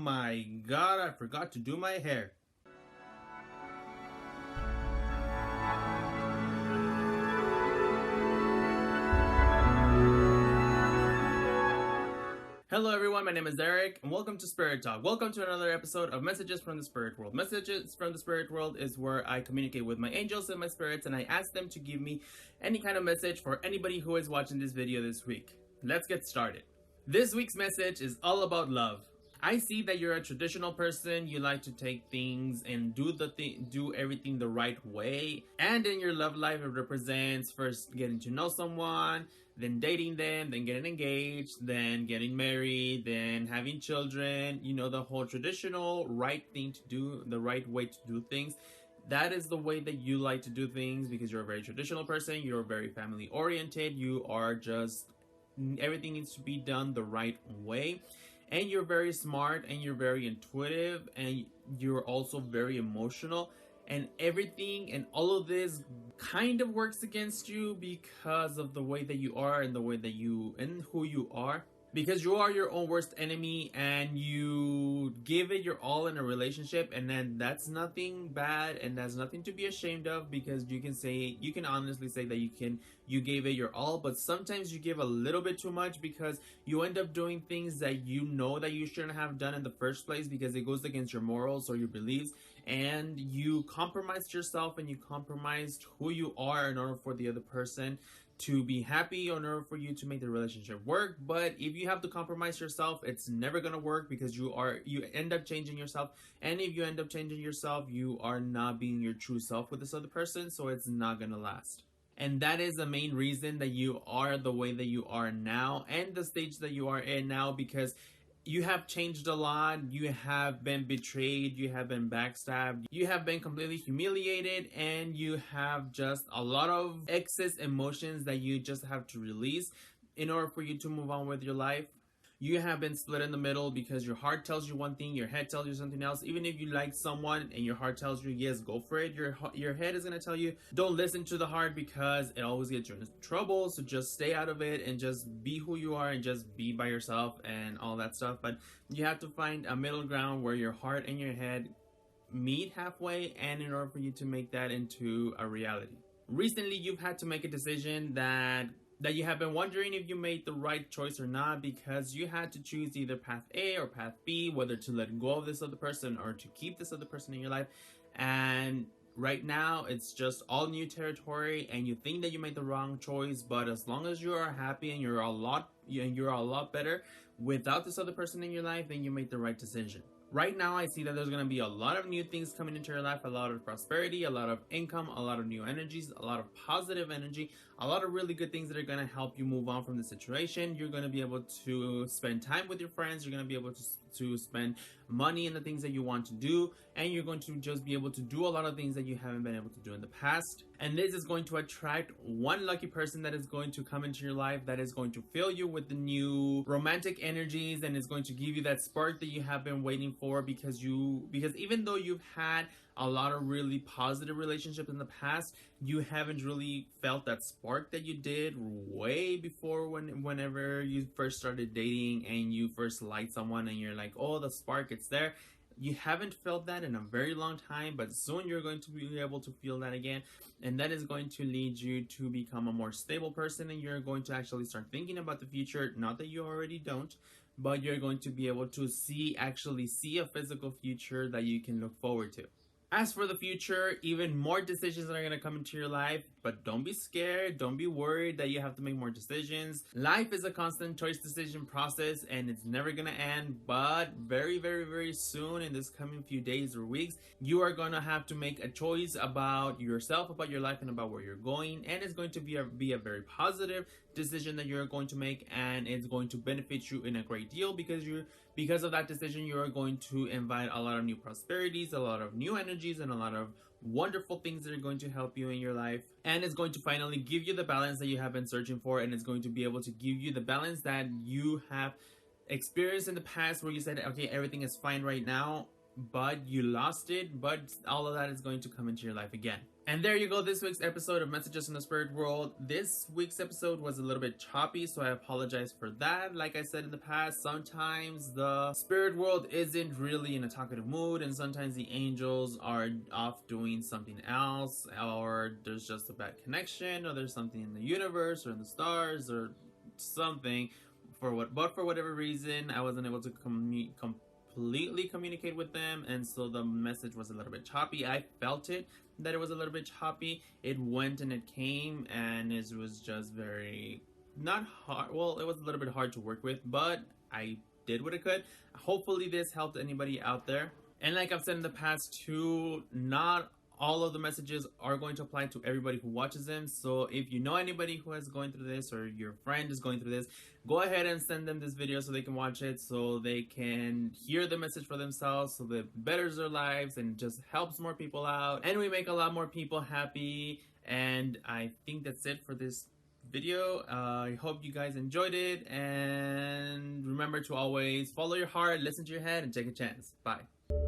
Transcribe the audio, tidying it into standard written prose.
my god, I forgot to do my hair. Hello everyone, my name is Eric, and welcome to Spirit Talk. Welcome to another episode of Messages from the Spirit World. Messages from the Spirit World is where I communicate with my angels and my spirits, and I ask them to give me any kind of message for anybody who is watching this video this week. Let's get started. This week's message is all about love. I see that you're a traditional person. You like to take things and do everything the right way. And in your love life, it represents first getting to know someone, then dating them, then getting engaged, then getting married, then having children. You know, the whole traditional right thing to do, the right way to do things. That is the way that you like to do things because you're a very traditional person. You're very family oriented. You are just, everything needs to be done the right way. And you're very smart and you're very intuitive and you're also very emotional, and everything and all of this kind of works against you because of the way that you are and the way that you and who you are, because you are your own worst enemy and you give it your all in a relationship, and then that's nothing bad and that's nothing to be ashamed of, because you can honestly say that you gave it your all. But sometimes you give a little bit too much because you end up doing things that you know that you shouldn't have done in the first place because it goes against your morals or your beliefs, and you compromised yourself and you compromised who you are in order for the other person to be happy, in order for you to make the relationship work. But if you have to compromise yourself, it's never gonna work because you end up changing yourself, and if you end up changing yourself, you are not being your true self with this other person, so it's not gonna last. And that is the main reason that you are the way that you are now and the stage that you are in now, because you have changed a lot. You have been betrayed, you have been backstabbed, you have been completely humiliated, and you have just a lot of excess emotions that you just have to release in order for you to move on with your life. You have been split in the middle because your heart tells you one thing, your head tells you something else. Even if you like someone and your heart tells you, yes, go for it, your head is going to tell you, don't listen to the heart because it always gets you in trouble. So just stay out of it and just be who you are and just be by yourself and all that stuff. But you have to find a middle ground where your heart and your head meet halfway, and in order for you to make that into a reality. Recently, you've had to make a decision that you have been wondering if you made the right choice or not, because you had to choose either path A or path B, whether to let go of this other person or to keep this other person in your life. And right now it's just all new territory, and you think that you made the wrong choice, but as long as you are happy and you're a lot better without this other person in your life, then you made the right decision. Right now, I see that there's going to be a lot of new things coming into your life, a lot of prosperity, a lot of income, a lot of new energies, a lot of positive energy, a lot of really good things that are going to help you move on from the situation. You're going to be able to spend time with your friends. You're going to be able to spend money in the things that you want to do, and you're going to just be able to do a lot of things that you haven't been able to do in the past. And this is going to attract one lucky person that is going to come into your life, that is going to fill you with the new romantic energies, and is going to give you that spark that you have been waiting for, because even though you've had a lot of really positive relationships in the past, you haven't really felt that spark that you did way before, whenever you first started dating and you first liked someone and you're like, oh, the spark, it's there. You haven't felt that in a very long time, but soon you're going to be able to feel that again, and that is going to lead you to become a more stable person, and you're going to actually start thinking about the future. Not that you already don't, but you're going to be able to actually see a physical future that you can look forward to. As for the future, even more decisions are going to come into your life, but don't be scared. Don't be worried that you have to make more decisions. Life is a constant choice decision process, and it's never going to end. But very, very, very soon, in this coming few days or weeks, you are going to have to make a choice about yourself, about your life, and about where you're going. And it's going to be a very positive decision that you're going to make, and it's going to benefit you in a great deal, because of that decision, you are going to invite a lot of new prosperities, a lot of new energies, and a lot of wonderful things that are going to help you in your life. And it's going to finally give you the balance that you have been searching for, and it's going to be able to give you the balance that you have experienced in the past, where you said, okay, everything is fine right now, but you lost it. But all of that is going to come into your life again. And there you go, this week's episode of Messages in the Spirit World. This week's episode was a little bit choppy, so I apologize for that. Like I said in the past, sometimes the spirit world isn't really in a talkative mood, and sometimes the angels are off doing something else, or there's just a bad connection, or there's something in the universe or in the stars or something. But for whatever reason, I wasn't able to completely communicate with them, and so the message was a little bit choppy. I felt it that it was a little bit choppy. It went and it came, and it was just very not hard. Well, it was a little bit hard to work with, but I did what I could. Hopefully this helped anybody out there. And like I've said in the past too, not all of the messages are going to apply to everybody who watches them. So if you know anybody who is going through this, or your friend is going through this, go ahead and send them this video so they can watch it, so they can hear the message for themselves, so that it betters their lives and just helps more people out, and we make a lot more people happy. And I think that's it for this video. I hope you guys enjoyed it, and remember to always follow your heart, listen to your head, and take a chance. Bye.